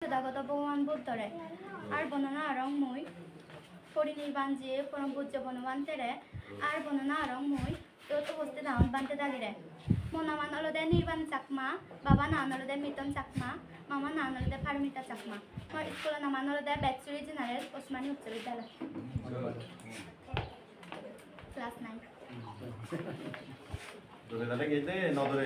তথাগত ভগবান বুদ্ধরে আর বর্ণনা আরং মই পরিনির্বাণ যে পরম পূজ্য বনবান্তেরে আর বর্ণনা আরং মই তো বসতে দাওয়ান বানতে দাগিরে মনামান অলদে নির্বাণ চাকমা বাবা নান অলদে মিতন চাকমা মামা নান অলদে পারমিতা চাকমা আমার স্কুলের নামান অলদে বেচুরি জেনারেল ওসমানী উচ্চ বিদ্যালয় ক্লাস 9 দলে দলে গেতে নদরে